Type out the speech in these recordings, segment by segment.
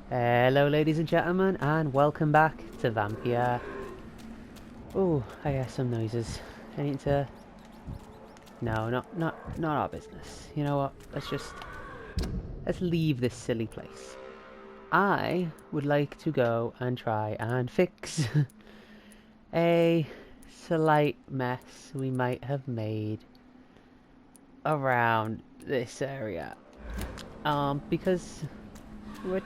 Hello ladies and gentlemen, and welcome back to Vampyr. Oh, I hear some noises. I need to... No, not our business. You know what, let's leave this silly place. I would like to go and try and fix a slight mess we might have made around this area. Because we're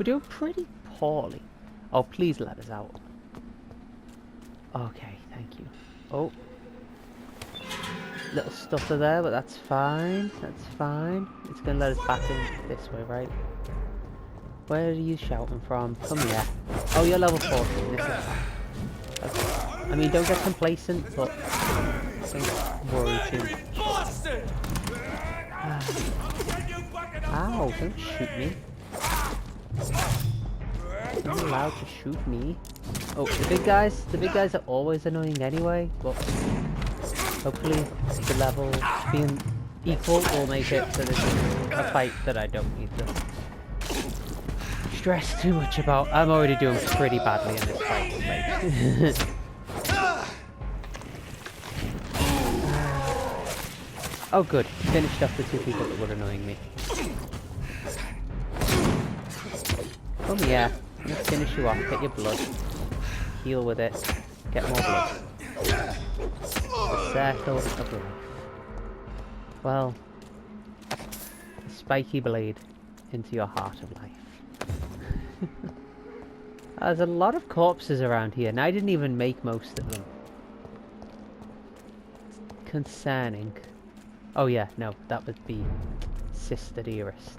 doing pretty poorly. Oh, please let us out. Okay, thank you. Oh. Little stutter there, but that's fine. That's fine. It's gonna let us back in this way, right? Where are you shouting from? Come here. Oh, you're level 14. I mean, don't get complacent, but don't worry too. Ow, don't shoot me. You're not allowed to shoot me. Oh, the big guys are always annoying anyway, but hopefully the level being equal will make it so this is a fight that I don't need to stress too much about. I'm already doing pretty badly in this fight. Oh good, finished off the two people that were annoying me. Come here, let's finish you off, get your blood. Heal with it, get more blood. The circle of life. Well, a spiky blade into your heart of life. There's a lot of corpses around here, and I didn't even make most of them. It's concerning. Oh yeah, no, that would be Sister Dearest.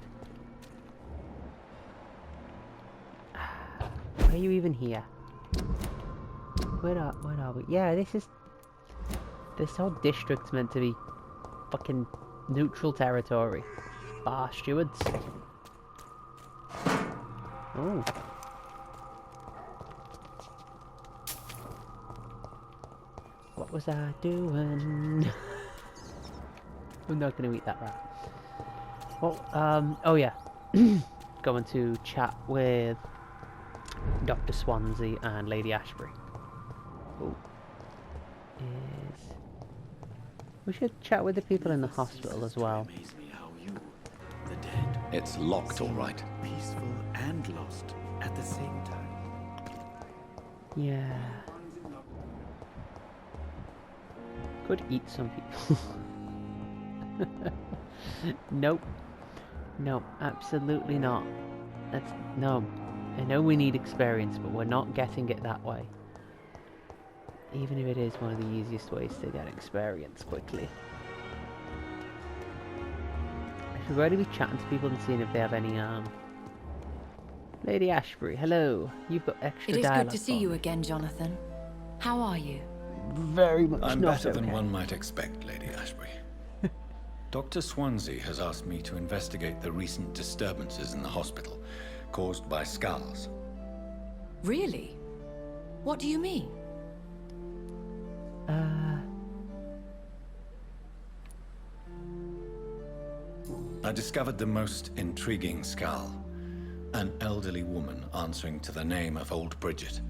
Why are you even here? Where are we? Yeah, this whole district's meant to be fucking neutral territory. Bar stewards. Oh. What was I doing? I'm not gonna eat that rat. Well, oh yeah. Going to chat with Dr. Swansea and Lady Ashbury. Oh. We should chat with the people in the hospital as well. It's locked, all right. Peaceful and lost at the same time. Yeah. Could eat some people. Nope. No, absolutely not. No. I know we need experience, but we're not getting it that way. Even if it is one of the easiest ways to get experience quickly. I should really be chatting to people and seeing if they have any, Lady Ashbury, hello. You've got extra dialogue. It is good to see you again, Jonathan. How are you? Very much I'm not better than okay. one might expect, Lady Ashbury. Dr. Swansea has asked me to investigate the recent disturbances in the hospital caused by skulls. Really? What do you mean? I discovered the most intriguing skull. An elderly woman answering to the name of Old Bridget,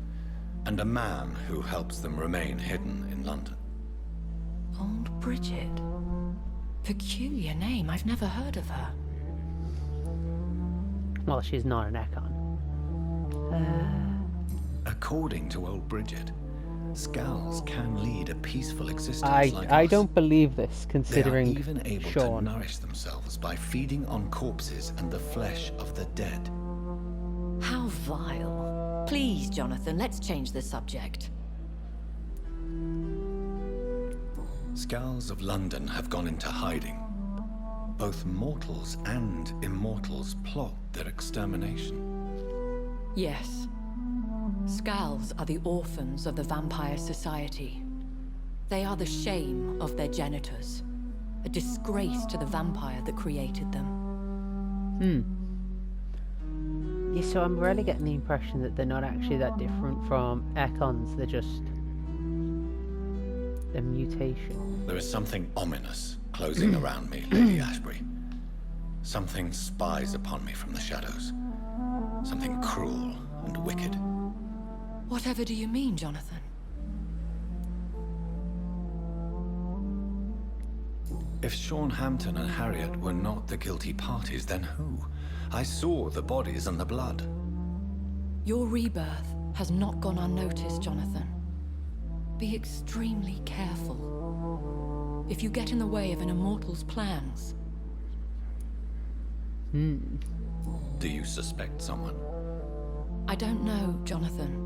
and a man who helps them remain hidden in London. Old Bridget. Peculiar name. I've never heard of her. Well, she's not an Ekon. According to Old Bridget, skulls can lead a peaceful existence like I us. don't believe this, considering They are even able Sean. to nourish themselves by feeding on corpses and the flesh of the dead. How vile. Please, Jonathan, let's change the subject. Skulls of London have gone into hiding. Both mortals and immortals plot their extermination. Yes. Skulls are the orphans of the Vampire Society. They are the shame of their genitors. A disgrace to the vampire that created them. Yeah, so I'm really getting the impression that they're not actually that different from Ekons, they're just a mutation. There is something ominous closing around me, Lady Ashbury. Something spies upon me from the shadows. Something cruel and wicked. Whatever do you mean, Jonathan? If Sean Hampton and Harriet were not the guilty parties, then who? I saw the bodies and the blood. Your rebirth has not gone unnoticed, Jonathan. Be extremely careful. If you get in the way of an immortal's plans... Do you suspect someone? I don't know, Jonathan.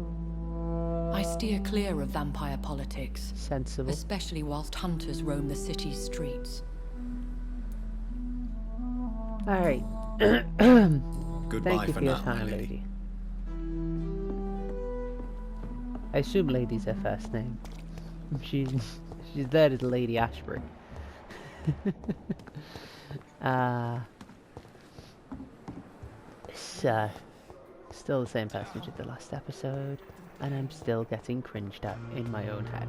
I steer clear of vampire politics. Sensible. Especially whilst hunters roam the city's streets. Alright. Goodbye Thank you for now, your my time, lady. I assume Lady's her first name. She's there as Lady Ashbury. So, still the same person who did the last episode, and I'm still getting cringed at in my own head.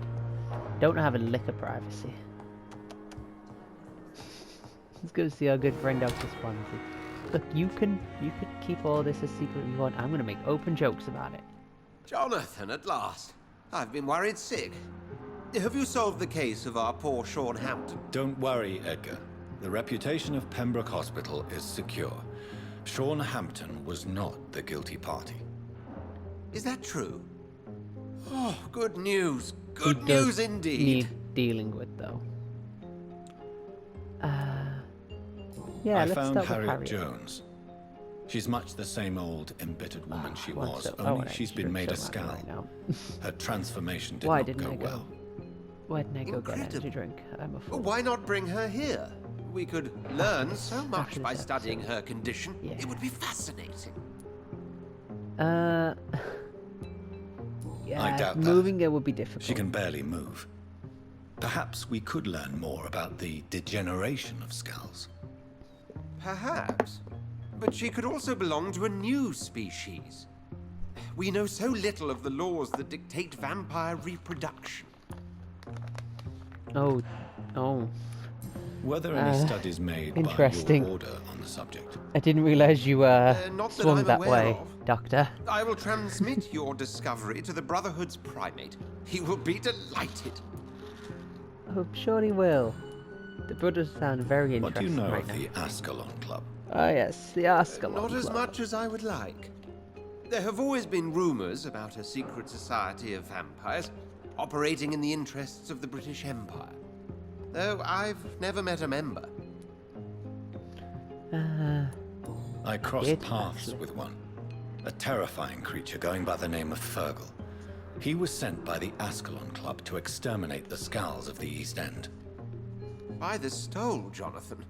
Don't have a lick of privacy. Let's go see our good friend Dr. Swansea. Look, you could keep all this a secret if you want. I'm gonna make open jokes about it. Jonathan, at last. I've been worried sick. Have you solved the case of our poor Sean Hampton? Don't worry, Edgar. The reputation of Pembroke Hospital is secure. Sean Hampton was not the guilty party. Is that true? Oh, good news. He Good does news indeed. need dealing with, though. Yeah, I let's found start with Harriet Harriet. Jones. She's much the same old, embittered woman she One was, sec- only I she's should been made a show that scowl. right now. Her transformation did Why not didn't go I go? well. Why didn't I go get energy Incredible. drink? I'm a fool. Why not bring her here? We could learn so much after by this studying episode. her condition. Yeah. It would be fascinating. I Yeah, doubt moving that. it would be difficult. She can barely move. Perhaps we could learn more about the degeneration of scowls. Perhaps. But she could also belong to a new species. We know so little of the laws that dictate vampire reproduction. Oh. Were there any studies made by interesting. your order on the subject? I didn't realise you not that swung I'm that aware way, of. Doctor. I will transmit your discovery to the Brotherhood's primate. He will be delighted. I'm sure he will. The brothers sound very What do you interesting know right of now. the Ascalon Club? Oh yes, the Ascalon Not as Club. much as I would like. There have always been rumors about a secret society of vampires operating in the interests of the British Empire. Though I've never met a member. I crossed did, paths actually. with one. A terrifying creature going by the name of Fergal. He was sent by the Ascalon Club to exterminate the scowls of the East End. By the stole, Jonathan.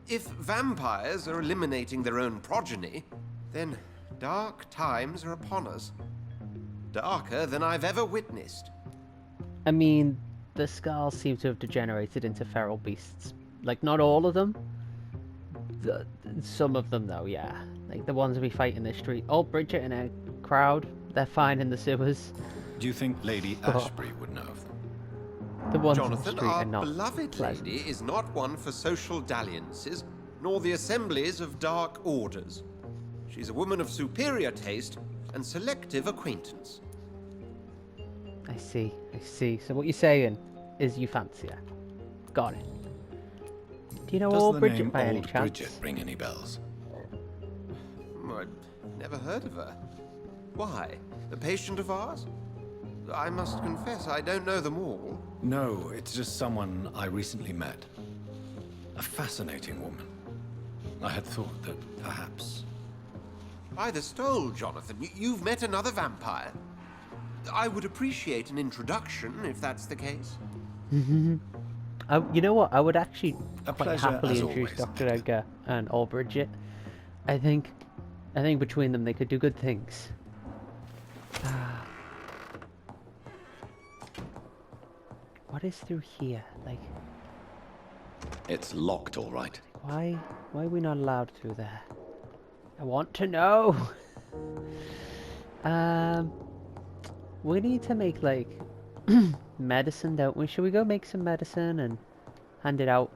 If vampires are eliminating their own progeny, then dark times are upon us. Darker than I've ever witnessed. I mean, the skulls seem to have degenerated into feral beasts. Like, not all of them. Some of them, though, yeah. Like, the ones we fight in the street. Oh, Bridget and her crowd, they're fine in the sewers. Do you think Lady Ashbury would know of them? The ones Jonathan, in the street our are not beloved pleasant. lady is not one for social dalliances, nor the assemblies of dark orders. She's a woman of superior taste and selective acquaintance. I see. So what you're saying is you fancy her. Got it. Do you know Does old the Bridget name by any Old chance? Bridget ring any bells? I'd never heard of her. Why? A patient of ours? I must confess, I don't know them all. No, it's just someone I recently met. A fascinating woman. I had thought that perhaps... By the stole, Jonathan, you've met another vampire. I would appreciate an introduction, if that's the case. You know what? I would actually A quite pleasure, happily as introduce always, Dr. Edgar. Edgar and old Bridget. I think between them they could do good things. What is through here? Like, It's locked, all right. why are we not allowed through there? I want to know. We need to make like medicine, don't we? Should we go make some medicine and hand it out?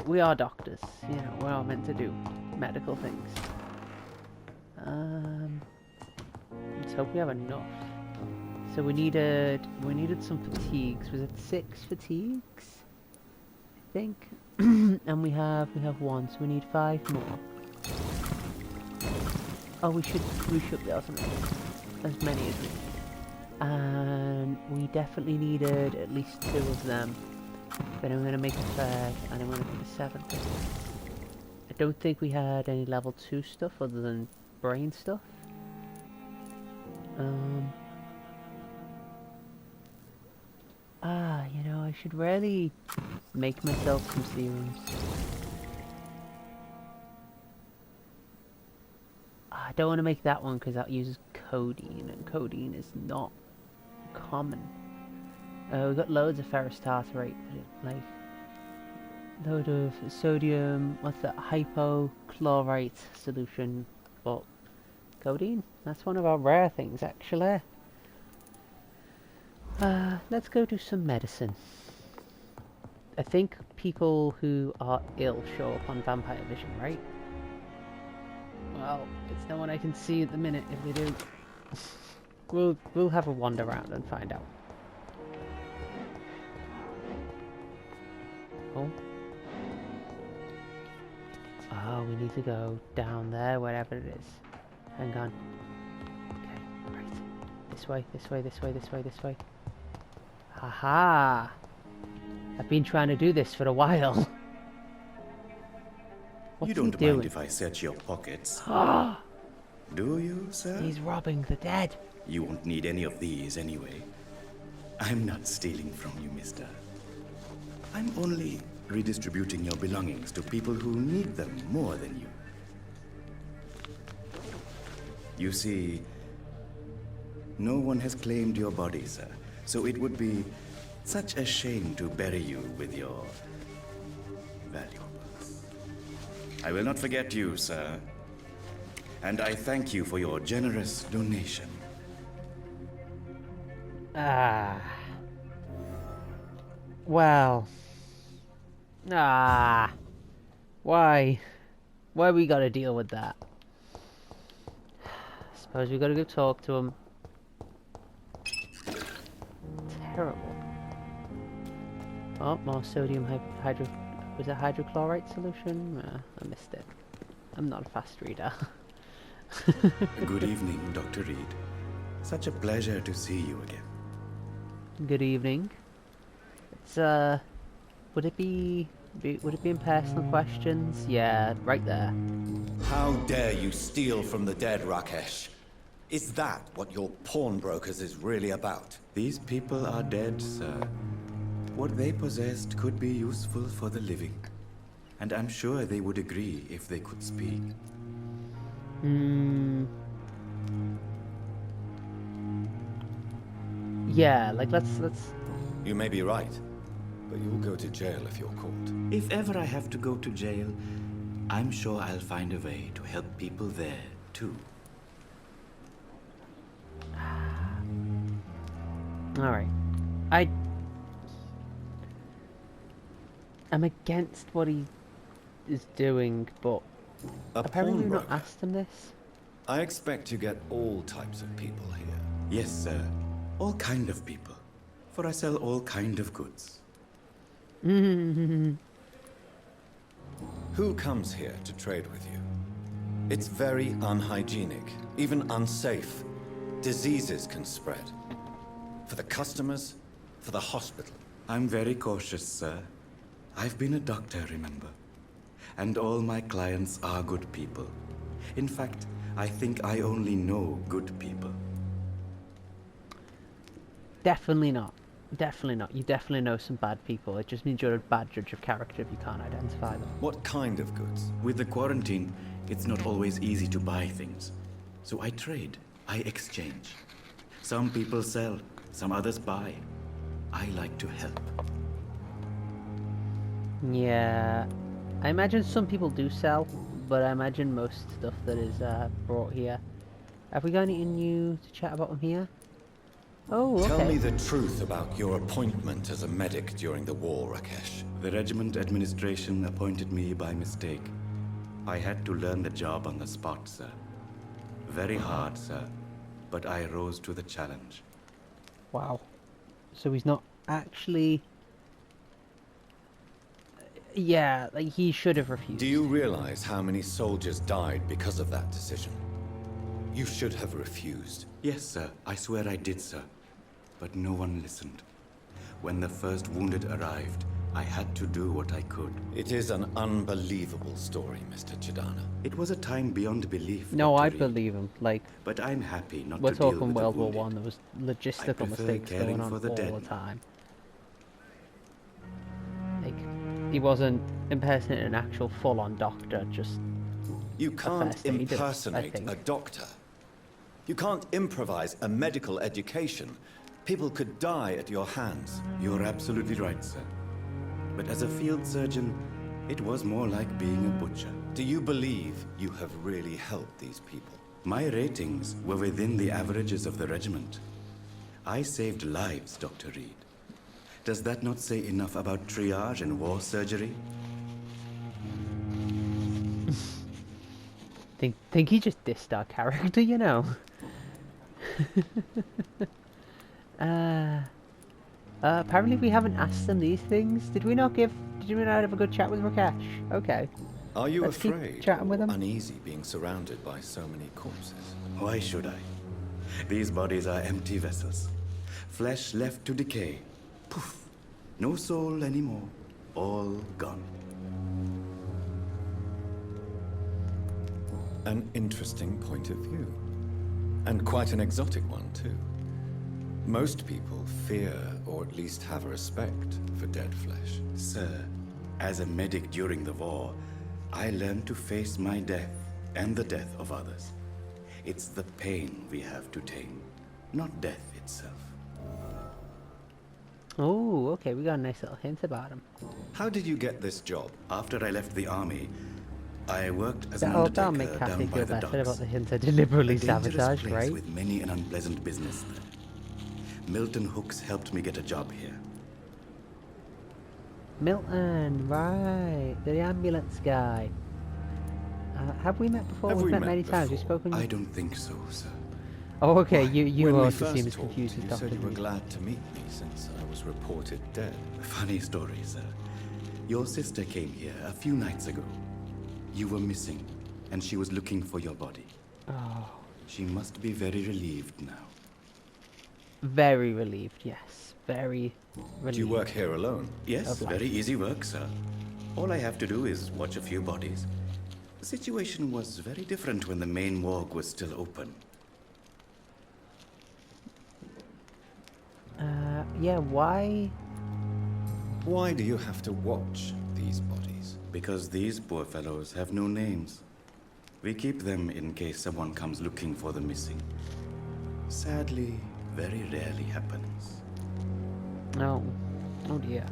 We are doctors, you know. We're all meant to do medical things. Let's hope we have enough. So we needed some fatigues. Was it 6 fatigues? I think. And we have 1, so we need 5 more. Oh, we should be able to make as many as we need. And we definitely needed at least 2 of them. Then I'm gonna make a 3rd, and I'm gonna make a 7th. I don't think we had any level 2 stuff other than brain stuff. You know, I should really make myself some serums. I don't want to make that one because that uses codeine, and codeine is not common. We've got loads of ferrous tartarate, but like load of sodium. What's that? Hypochlorite solution, but codeine. That's one of our rare things, actually. Let's go do some medicine. I think people who are ill show up on Vampire Vision, right? Well, it's no one I can see at the minute if they do. We'll have a wander around and find out. Oh, we need to go down there, wherever it is. Hang on. Okay, right. This way, this way, this way, this way, this way. Haha! I've been trying to do this for a while. What's You don't he doing? mind if I search your pockets, Ah! do you, sir? He's robbing the dead. You won't need any of these anyway. I'm not stealing from you, mister. I'm only redistributing your belongings to people who need them more than you. You see, no one has claimed your body, sir, so it would be such a shame to bury you with your valuables. I will not forget you, sir, and I thank you for your generous donation. Well. Why? Why we gotta deal with that? Suppose we gotta go talk to him. Terrible. Oh, more sodium was it hydrochlorite solution? I missed it. I'm not a fast reader. Good evening, Dr. Reed. Such a pleasure to see you again. Good evening. It's would it be in personal questions? Yeah, right there. How dare you steal from the dead, Rakesh? Is that what your pawnbrokers is really about? These people are dead, sir. What they possessed could be useful for the living. And I'm sure they would agree if they could speak. Yeah, like let's You may be right, but you'll go to jail if you're caught. If ever I have to go to jail, I'm sure I'll find a way to help people there, too. Alright. I'm against what he is doing, but apparently we've not pawnbroker? asked him this. I expect you get all types of people here. Yes, sir. All kind of people. For I sell all kind of goods. Who comes here to trade with you? It's very unhygienic, even unsafe. Diseases can spread. For the customers, for the hospital. I'm very cautious, sir. I've been a doctor, remember? And all my clients are good people. In fact, I think I only know good people. Definitely not. Definitely not. You definitely know some bad people. It just means you're a bad judge of character if you can't identify them. What kind of goods? With the quarantine, it's not always easy to buy things. So I trade. I exchange. Some people sell, some others buy. I like to help. Yeah. I imagine some people do sell, but I imagine most stuff that is brought here. Have we got anything new to chat about them here? Oh, okay. Tell me the truth about your appointment as a medic during the war, Rakesh. The regiment administration appointed me by mistake. I had to learn the job on the spot, sir. Very hard, sir. but I rose to the challenge. Wow. So he's not actually... Yeah, like he should have refused. Do you realize how many soldiers died because of that decision? You should have refused. Yes, sir. I swear I did, sir. But no one listened. When the first wounded arrived, I had to do what I could. It is an unbelievable story, Mr. Chidana. It was a time beyond belief. No, Dr. I Reed. believe him. Like, But I'm happy not we're to deal talking with World the War wounded. One. There was I logistical prefer mistakes caring going on for the all dead. the time. Like, he wasn't impersonating an actual full-on doctor, just... You can't first aiders, I impersonate think. a doctor. You can't improvise a medical education. People could die at your hands. You're absolutely right, sir. But as a field surgeon, it was more like being a butcher. Do you believe you have really helped these people? My ratings were within the averages of the regiment. I saved lives, Dr. Reed. Does that not say enough about triage and war surgery? Think he just dissed our character, you know? Apparently we haven't asked them these things. Did we not have a good chat with Rakesh? Okay. Are you Let's keep afraid chatting with or them. uneasy being surrounded by so many corpses? Why should I? These bodies are empty vessels. Flesh left to decay. Poof. No soul anymore. All gone. An interesting point of view. And quite an exotic one, too. Most people fear, or at least have a respect, for dead flesh. Sir, as a medic during the war, I learned to face my death and the death of others. It's the pain we have to tame, not death itself. Oh, okay, we got a nice little hint about him. How did you get this job? After I left the army, I worked as an That'll make undertaker Kathy down by feel the better about docks. the hint I deliberately A dangerous sabotaged, place right? with many an unpleasant business there. Milton Hooks helped me get a job here. Milton, right, the ambulance guy. Have we met before? Have We've we met met many times. We've before? spoken. I don't think so, sir. Oh, okay. Why, You when we also first seem as talked, confused as you Doctor said you were Reed. glad to meet me since I was reported dead. Funny story, sir. Your sister came here a few nights ago. You were missing, and she was looking for your body. Oh, She must be very relieved now. very relieved. Yes, very relieved. Do you work here alone? Yes, Of life. very easy work, sir. All I have to do is watch a few bodies. The situation was very different when the main morgue was still open. Yeah. Why? Why do you have to watch these bodies? Because these poor fellows have no names. We keep them in case someone comes looking for the missing. Sadly, very rarely happens. No. Oh dear.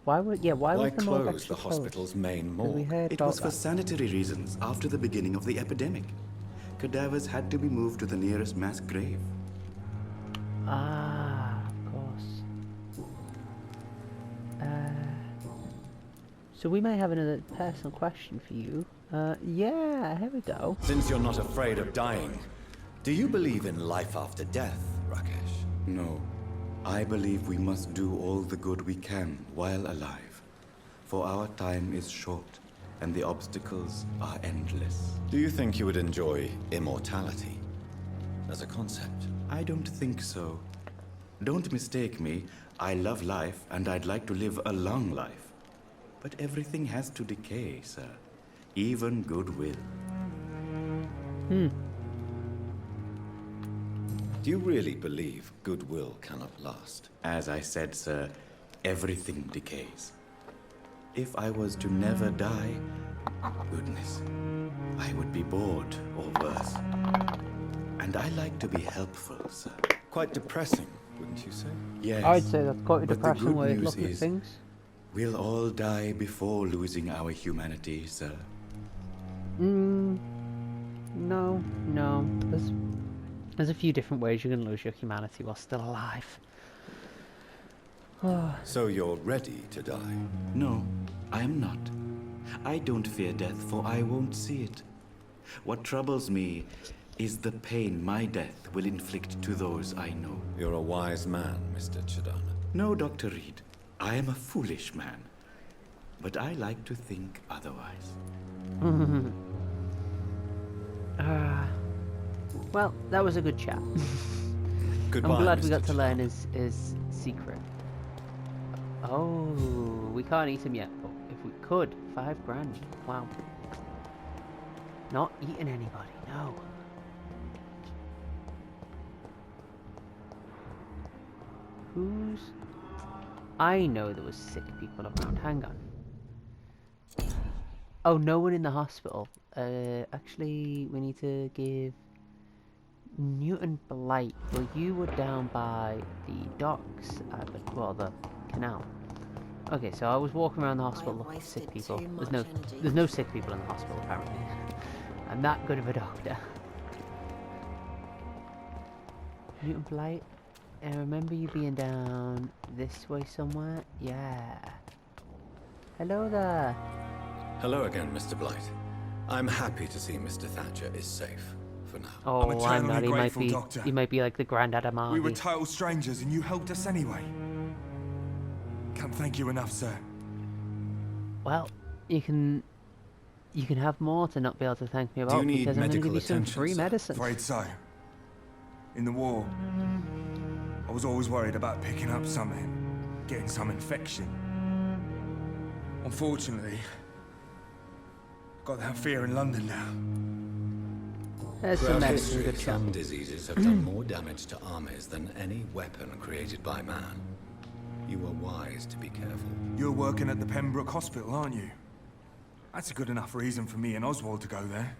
Why would? Yeah. Why Why was the morgue close actually the hospital's main closed? 'Cause we morgue? heard It about was for that. sanitary reasons after the beginning of the epidemic. Cadavers had to be moved to the nearest mass grave. Ah, of course. So we may have another personal question for you. Yeah, here we go. Since you're not afraid of dying, do you believe in life after death, Rakesh? No. I believe we must do all the good we can while alive. For our time is short, and the obstacles are endless. Do you think you would enjoy immortality as a concept? I don't think so. Don't mistake me. I love life, and I'd like to live a long life. But everything has to decay, sir. Even goodwill. Do you really believe goodwill cannot last? As I said, sir, everything decays. If I was to never die, goodness, I would be bored or worse. And I like to be helpful, sir. Quite depressing, wouldn't you say? Yes. I'd say that's quite a but the depressing good way of news looking at is things. we'll all die before losing our humanity, sir. No. There's a few different ways you can lose your humanity while still alive. So you're ready to die? No, I am not. I don't fear death, for I won't see it. What troubles me is the pain my death will inflict to those I know. You're a wise man, Mr. Chidana. No, Dr. Reed. I am a foolish man. But I like to think otherwise. Well, that was a good chat. Goodbye, I'm glad we Mr. got to learn Chidana. his secret. Oh, we can't eat him yet, but if we could, 5 grand. Wow. Not eating anybody, no. Who's... I know there was sick people around. Hang on. Oh, no one in the hospital. Actually, we need to give Newton Blight. Well, you were down by the docks, well, the canal. Okay, so I was walking around the hospital looking for sick people. There's no sick people in the hospital apparently. I'm that good of a doctor. Newton Blight. I remember you being down this way somewhere. Yeah. Hello there. Hello again, Mr. Blight. I'm happy to see Mr. Thatcher is safe for now. Oh, I'm I'm eternally not. He might grateful, be. Doctor. He might be like the granddad of We were Margie. total strangers and you helped us anyway. Can't thank you enough, sir. Well, you can have more to not be able to thank me about you need because I'm going to give medical you some attention, free sir? medicine. Afraid so. In the war, I was always worried about picking up something, getting some infection. Unfortunately, got that fear in London now. There's some Throughout medicine, history, good chap. some diseases have done more damage to armies than any weapon created by man. You are wise to be careful. You're working at the Pembroke Hospital, aren't you? That's a good enough reason for me and Oswald to go there.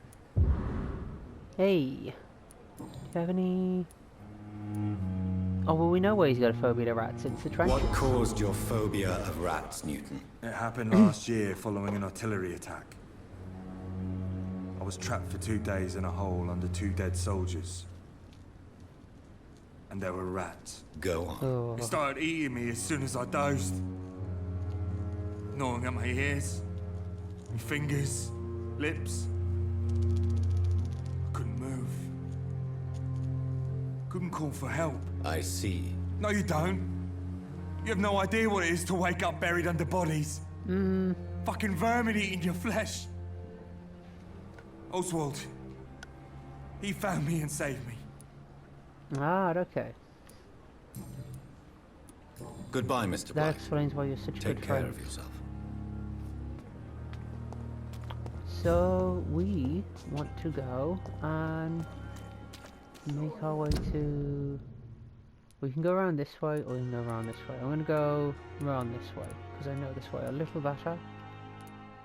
Hey, do you have any? Oh well, we know why he's got a phobia to rats. It's the trench. What caused your phobia of rats, Newton? It happened last year following an artillery attack. I was trapped for 2 days in a hole under 2 dead soldiers. And there were rats. Go on. Oh. They started eating me as soon as I dozed. Gnawing at my ears, my fingers, lips. I couldn't move. Couldn't call for help. I see. No, you don't. You have no idea what it is to wake up buried under bodies. Fucking vermin eating your flesh. Oswald. He found me and saved me. Ah, okay. Goodbye, Mr. That Blight. explains why you're such a Take good care friend. of yourself. So we want to go and make our way to. We can go around this way, or we can go around this way. I'm gonna go around this way because I know this way a little better.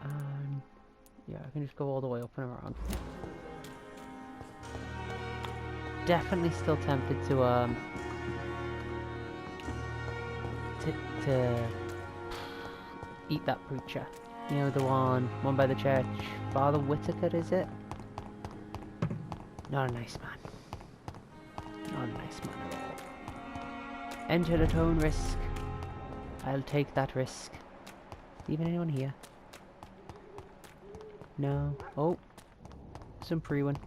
And yeah, I can just go all the way up and around. Definitely still tempted to eat that preacher. You know, the one by the church. Father Whitaker, is it? Not a nice man. Not a nice man at all. Enter at own risk. I'll take that risk. Even anyone here? No. Oh. Some pre-one.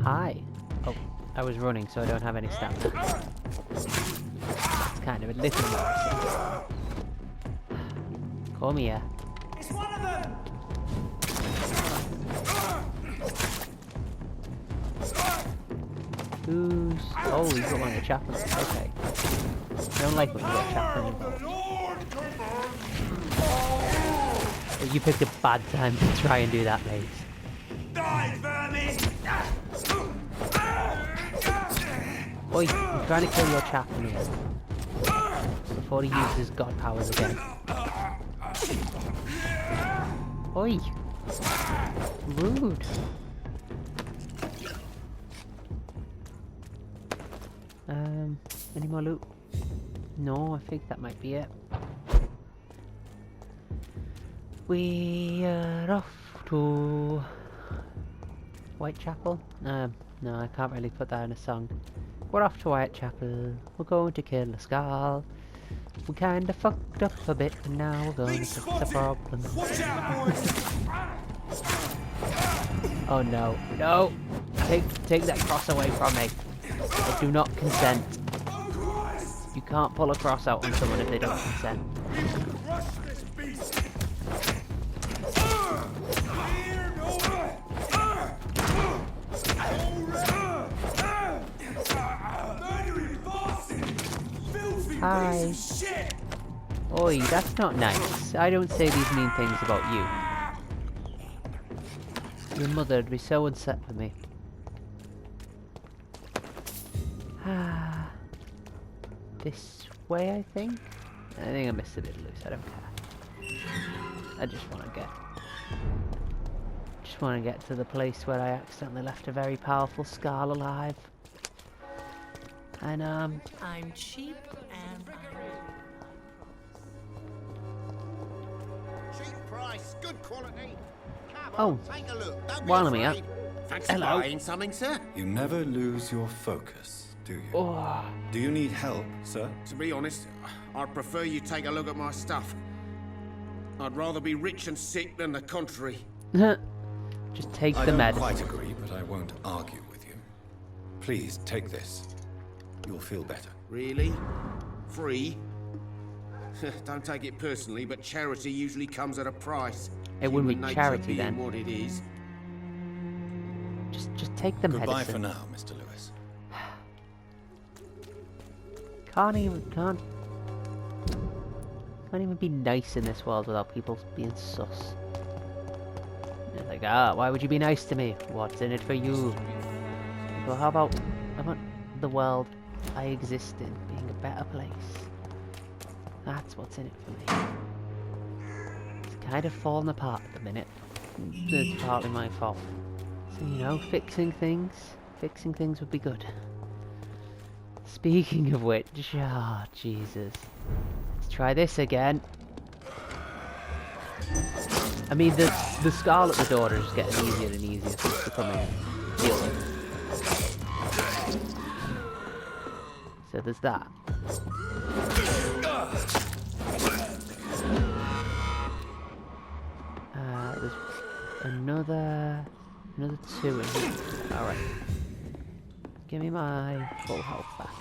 Hi. Oh, I was running, so I don't have any stamina. It's kind of a little embarrassing. Come here. It's one of them! Who's... Oh, he's got one of the chaplains. Okay. I don't like when you got chaplain involved. Well, you picked a bad time to try and do that, mate. Die, vermin! Oi, I'm trying to kill your chaplain here. Before he uses god powers again. Oi! Rude. Any more loot? No, I think that might be it. We are off to Whitechapel. No, I can't really put that in a song. We're off to Whitechapel. We're going to kill a skull. We kinda fucked up a bit, and now we're going to fix the problem. Watch out, boys! Oh no, no! Take that cross away from me. I do not consent. You can't pull a cross out on someone if they don't consent. Hi. Oi, that's not nice. I don't say these mean things about you. Your mother would be so upset with me. This way, I think? I think I missed a bit loose, I don't care. I just want to get to the place where I accidentally left a very powerful Scarl alive. And I'm cheap and Cheap price, good quality. Come oh, on, take a look. Don't be while I'm here. afraid. Fancy Hello. buying something, sir? You never lose your focus, do you? Oh, Do you need help, sir? To be honest, I'd prefer you take a look at my stuff. I'd rather be rich and sick than the contrary. just take I the don't med. quite agree, but I won't argue with you. Please, take this. You'll feel better. Really? Free? Don't take it personally, but charity usually comes at a price. It wouldn't be Human nature charity being then. what it is. Just take the Goodbye medicine. for now, Mr. Lewis. Can't even be nice in this world without people being sus. It's like, why would you be nice to me? What's in it for you? Well, how about the world I exist in being a better place? That's what's in it for me. It's kind of falling apart at the minute. It's partly my fault. So, you know, fixing things would be good. Speaking of which, oh, Jesus. Let's try this again. I mean, the Scarl at the door is just getting easier and easier to come in and deal with. So there's that. There's another two in here. Alright. Give me my full health back.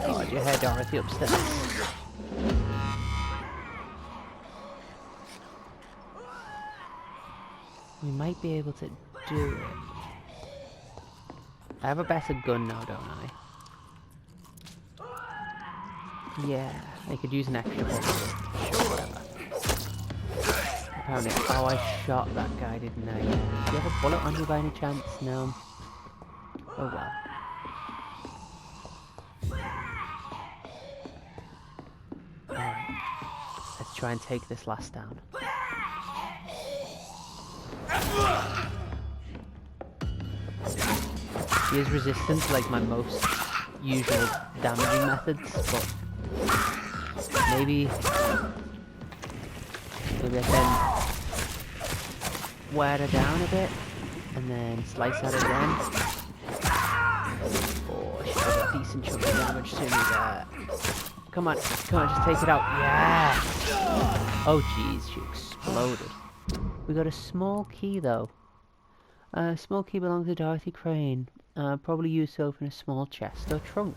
God, your head, Dorothy, upstairs. We might be able to do it. I have a better gun now, don't I? Yeah, I could use an extra bullet. Sure, whatever. Apparently, oh, I shot that guy, didn't I? Do you have a bullet on you by any chance? No. Oh well. Alright. Let's try and take this last down. He is resistant to like my most usual damaging methods, but maybe I can wear her down a bit and then slice her again. Oh, she does a decent chunk of damage to me there. Come on, just take it out. Yeah! Oh jeez, she exploded. We got a small key though. Small key belongs to Dorothy Crane. Probably used to open a small chest or trunk.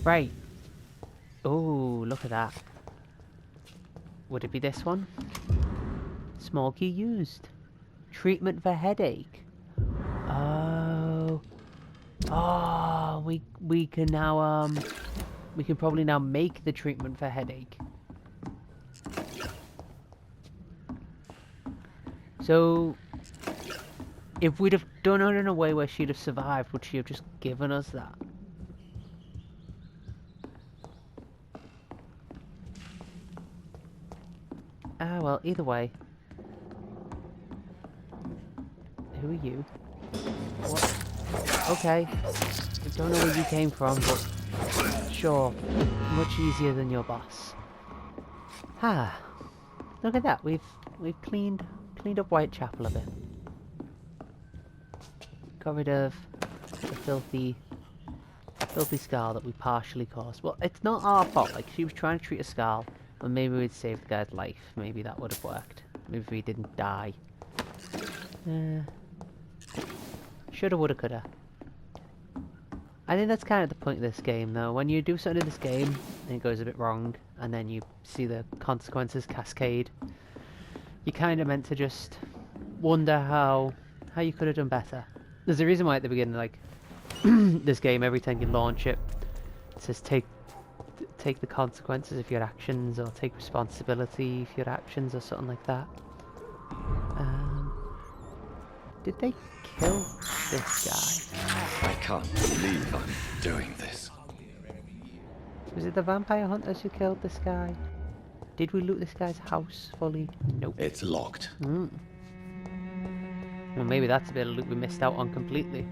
Right. Oh, look at that. Would it be this one? Small key used. Treatment for headache. Oh. Oh, we can now we can probably now make the treatment for headache. So if we'd have done it in a way where she'd have survived, would she have just given us that? Ah, well, either way. Who are you? What? Okay. I don't know where you came from, but sure. Much easier than your boss. Ah. Look at that. We've cleaned up Whitechapel a bit. Got rid of the filthy Scarl that we partially caused. Well, it's not our fault. Like, she was trying to treat a Scarl, and maybe we'd saved the guy's life. Maybe that would have worked. if we didn't die. Shoulda, woulda, coulda. I think that's kind of the point of this game, though. When you do something in this game and it goes a bit wrong, and then you see the consequences cascade, you're kind of meant to just wonder how you could have done better. There's a reason why at the beginning, like, this game, every time you launch it, it says take the consequences of your actions, or take responsibility for your actions, or something like that. Did they kill this guy? I can't believe I'm doing this. Was it the vampire hunters who killed this guy? Did we loot this guy's house fully? Nope. It's locked. Well, maybe that's a bit of loot we missed out on completely.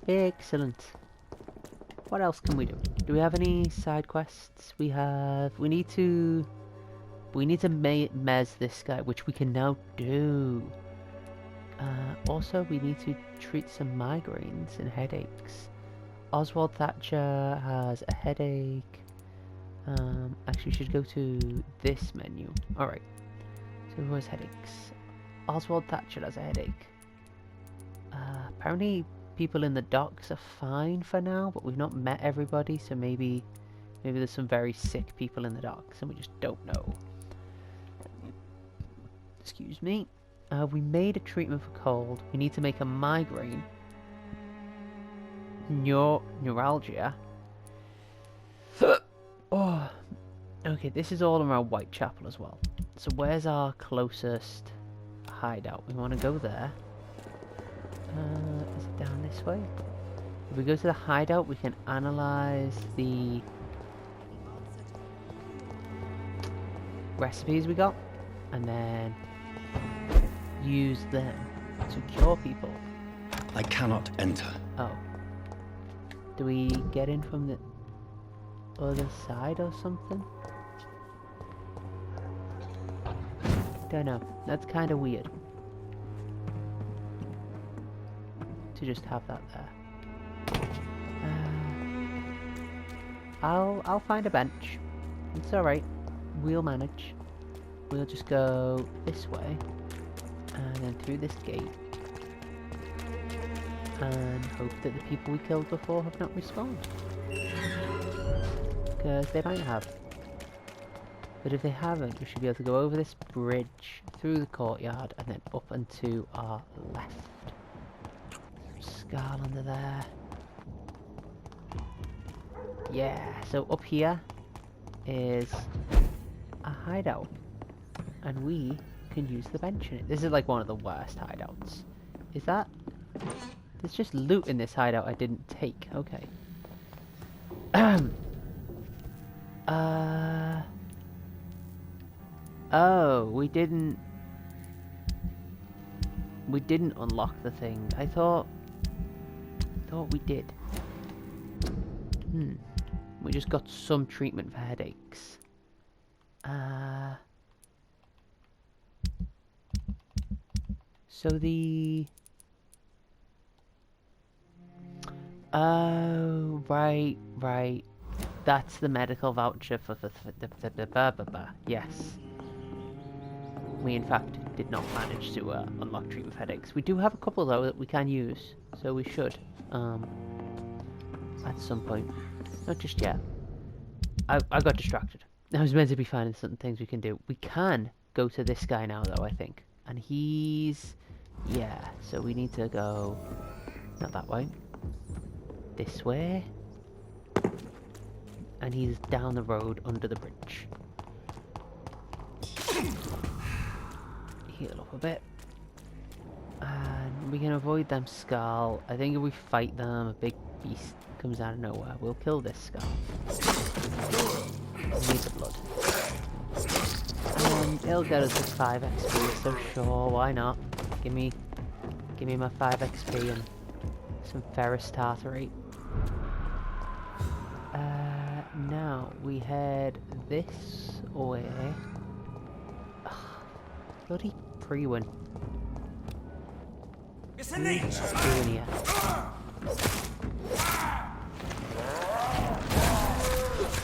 Excellent. What else can we do? Do we have any side quests? We need to mez this guy, which we can now do. Also, we need to treat some migraines and headaches. Oswald Thatcher has a headache. Actually, we should go to this menu. Alright. So who has headaches? Oswald Thatcher has a headache. Apparently people in the docks are fine for now, but we've not met everybody, so maybe there's some very sick people in the docks and we just don't know. Excuse me. We made a treatment for cold. We need to make a migraine. Neuralgia. Oh. Okay, this is all around Whitechapel as well. So where's our closest hideout? We want to go there. Is it down this way? If we go to the hideout, we can analyze the recipes we got, and then use them to cure people. I cannot enter. Oh. Do we get in from the other side or something? Don't know. That's kind of weird. To just have that there. I'll find a bench. It's alright. We'll manage. We'll just go this way. And then through this gate. And hope that the people we killed before have not respawned. Because they might have. But if they haven't, we should be able to go over this bridge, through the courtyard, and then up and to our left. Skull under there. Yeah, so up here is a hideout. And we can use the bench in it. This is like one of the worst hideouts. Is that... There's just loot in this hideout I didn't take. Okay. Oh, we didn't unlock the thing. I thought we did. We just got some treatment for headaches. So the... Oh, right. That's the medical voucher for the yes. We in fact did not manage to unlock treatment for headaches. We do have a couple though that we can use, so we should at some point. Not just yet. I got distracted. I was meant to be finding some things we can do. We can go to this guy now though, I think. And he's... Yeah, so we need to go... Not that way. This way. And he's down the road under the bridge. Heal up a bit. And we can avoid them skull. I think if we fight them, a big beast comes out of nowhere. We'll kill this skull. Need the blood. And it'll get us to 5 XP, so sure, why not? Give me my 5 XP and some ferrous tartarate. Now we head this way. Ugh, bloody Prewin. It's a leech! Doing here?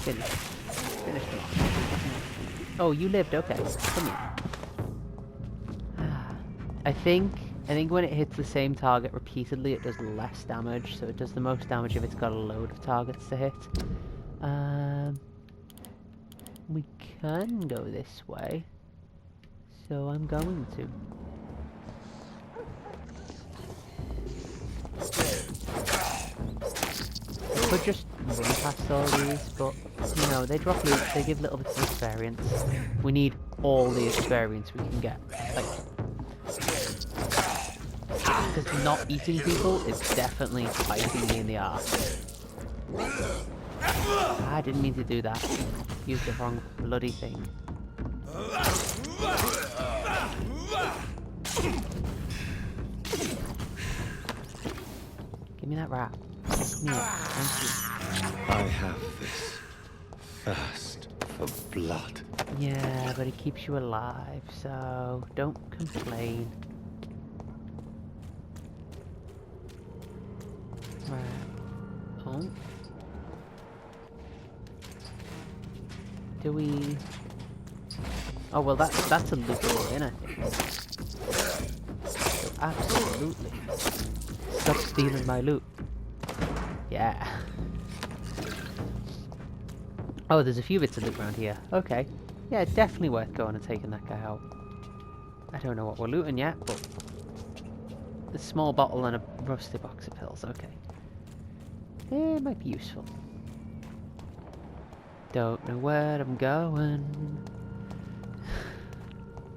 Finish. Finish them off. Oh, you lived. Okay. Come here. I think when it hits the same target repeatedly, it does less damage. So it does the most damage if it's got a load of targets to hit. We can go this way. So I'm going to. I could just run past all these, but you know, they drop loot, they give little bits of experience. We need all the experience we can get. Like, because not eating people is definitely biting me in the arse. I didn't mean to do that. Used the wrong bloody thing. Give me that rat. Come here. Thank you. I have this thirst for blood. Yeah, but it keeps you alive, so don't complain. Right. Oh. Do we... Oh, well, that's a lootable in, I think. So absolutely. Stop stealing my loot. Yeah. Oh, there's a few bits of loot around here. Okay. Yeah, definitely worth going and taking that guy out. I don't know what we're looting yet, but... a small bottle and a rusty box of pills. Okay. It might be useful. Don't know where I'm going.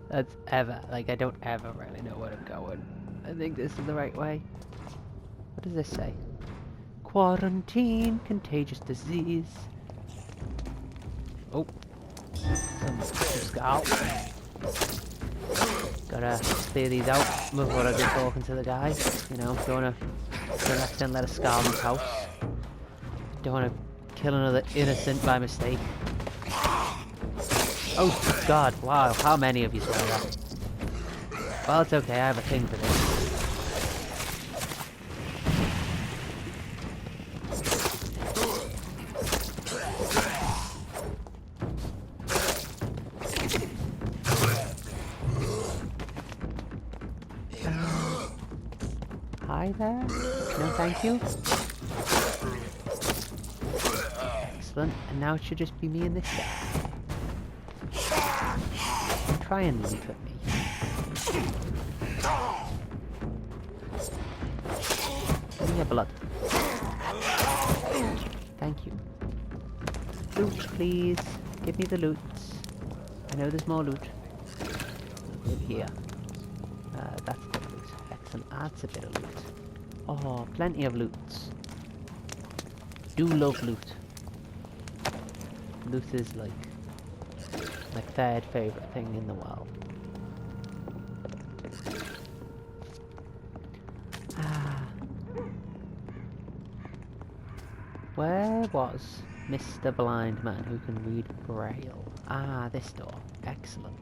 That's ever, like, I don't ever really know where I'm going. I think this is the right way. What does this say? Quarantine, contagious disease. Oh. Some scalp. Gotta clear these out before I go talking to the guy. You know, don't wanna accidentally let a scar in his house. Don't wanna kill another innocent by mistake. Oh god, wow, how many of you saw that? Well, it's okay, I have a thing for this. Hi there? No, thank you. Excellent, and now it should just be me and this guy. Try and leap at me. Give me your blood. Thank you. Loot, please. Give me the loot. I know there's more loot. Over here. That's the loot. Excellent. That's a bit of loot. Oh, plenty of loot. Do love loot. Loot is like my third favourite thing in the world. Where was Mr. Blind Man who can read Braille? Ah, this door. Excellent.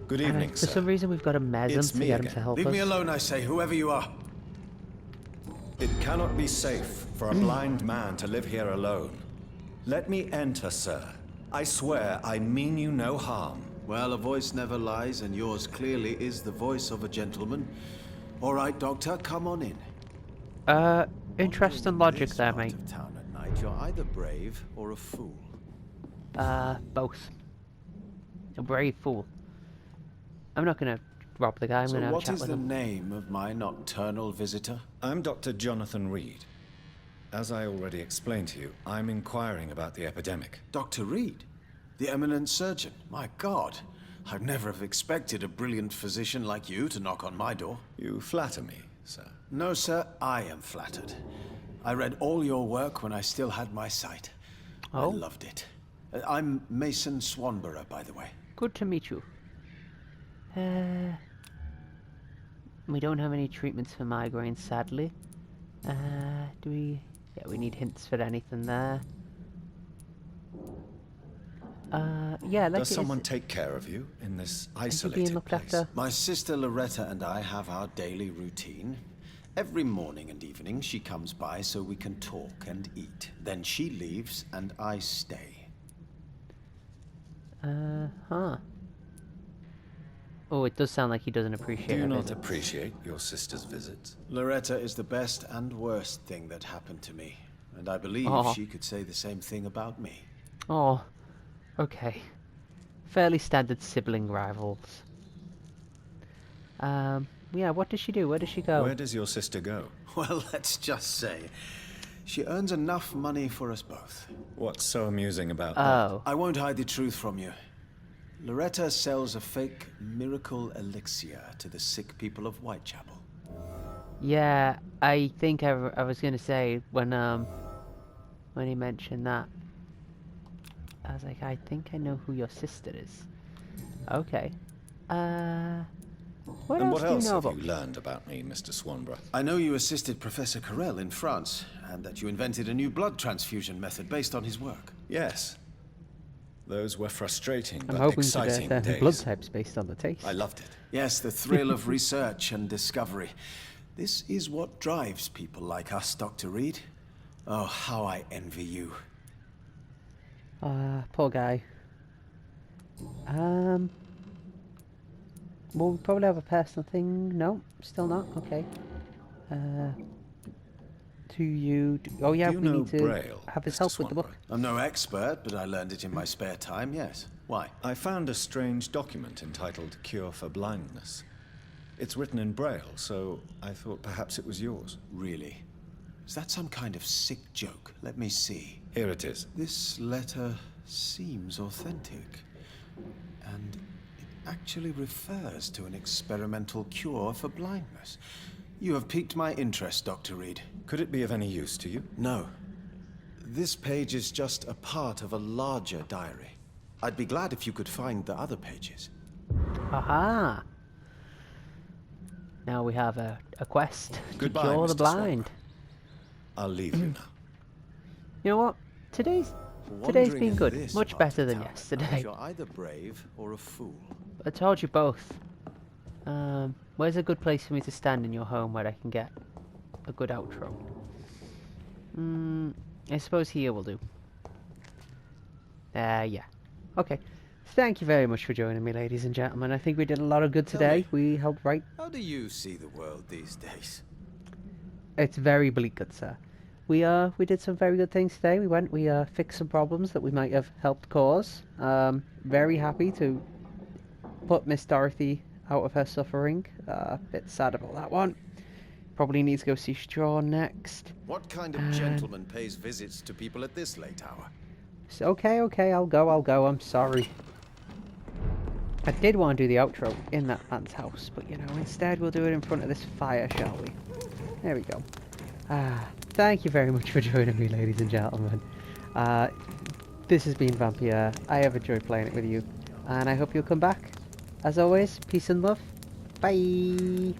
Good evening, For sir. some reason we've got to mez him It's to me get him again. to help Leave us. me alone, I say, whoever you are. It cannot be safe for a blind man to live here alone. Let me enter, sir. I swear I mean you no harm. Well, a voice never lies, and yours clearly is the voice of a gentleman. All right, Doctor, come on in. Interesting logic This there, part mate. of town at night, you're either brave or a fool. Both. A brave fool. I'm not gonna rob the guy, I'm So gonna have a what chat is with the him. name of my nocturnal visitor? I'm Dr. Jonathan Reed. As I already explained to you, I'm inquiring about the epidemic. Dr. Reed, the eminent surgeon. My God, I'd never have expected a brilliant physician like you to knock on my door. You flatter me, sir. No, sir, I am flattered. I read all your work when I still had my sight. Oh? I loved it. I'm Mason Swanborough, by the way. Good to meet you. We don't have any treatments for migraines, sadly. Do we... Yeah, we need hints for anything there. Yeah, like Does someone take care of you in this are you being isolated looked place? after? My sister Loretta and I have our daily routine. Every morning and evening she comes by so we can talk and eat. Then she leaves and I stay. Huh. Oh, it does sound like he doesn't appreciate Do you her not visits. appreciate your sister's visits? Loretta is the best and worst thing that happened to me. And I believe Oh. she could say the same thing about me. Oh, okay. Fairly standard sibling rivals. Yeah, what does she do? Where does she go? Where does your sister go? Well, let's just say, she earns enough money for us both. What's so amusing about Oh. I won't hide the truth from you. Loretta sells a fake miracle elixir to the sick people of Whitechapel. Yeah, I think I was gonna say when he mentioned that, I was like, I think I know who your sister is. Okay. What And else what do you else know have about? you learned about me, Mr. Swanborough? I know you assisted Professor Carell in France, and that you invented a new blood transfusion method based on his work. Yes. Those were frustrating I'm but hoping exciting to days. blood types based on the taste. I loved it. Yes, the thrill of research and discovery. This is what drives people like us, Dr. Reed. Oh, how I envy you. Poor guy. We'll probably have a personal thing. No, still not. Okay. Do you? Oh yeah, Do you we know need to Braille, have his Mr. help with the book. Swanborough? I'm no expert, but I learned it in my spare time, yes. Why? I found a strange document entitled Cure for Blindness. It's written in Braille, so I thought perhaps it was yours. Really? Is that some kind of sick joke? Let me see. Here it is. This letter seems authentic. And it actually refers to an experimental cure for blindness. You have piqued my interest, Dr. Reed. Could it be of any use to you? No. This page is just a part of a larger diary. I'd be glad if you could find the other pages. Aha! Now we have a quest Goodbye, to cure the Mr. blind. I'll leave you now. You know what? Today's Wandering been in good. this Much part better of than town, yesterday. You're either brave or a fool. I told you both. Where's a good place for me to stand in your home where I can get a good outro? I suppose here will do. Yeah. Okay. Thank you very much for joining me, ladies and gentlemen. I think we did a lot of good today. We helped right. How do you see the world these days? It's very bleak, good sir. We did some very good things today. We fixed some problems that we might have helped cause. Very happy to put Miss Dorothy out of her suffering. Bit sad about that one. Probably need to go see Straw next. What kind of gentleman pays visits to people at this late hour? So, okay, I'll go. I'm sorry. I did want to do the outro in that man's house, but you know, instead we'll do it in front of this fire, shall we? There we go. Thank you very much for joining me, ladies and gentlemen. This has been Vampyr. I have enjoyed playing it with you, and I hope you'll come back. As always, peace and love. Bye!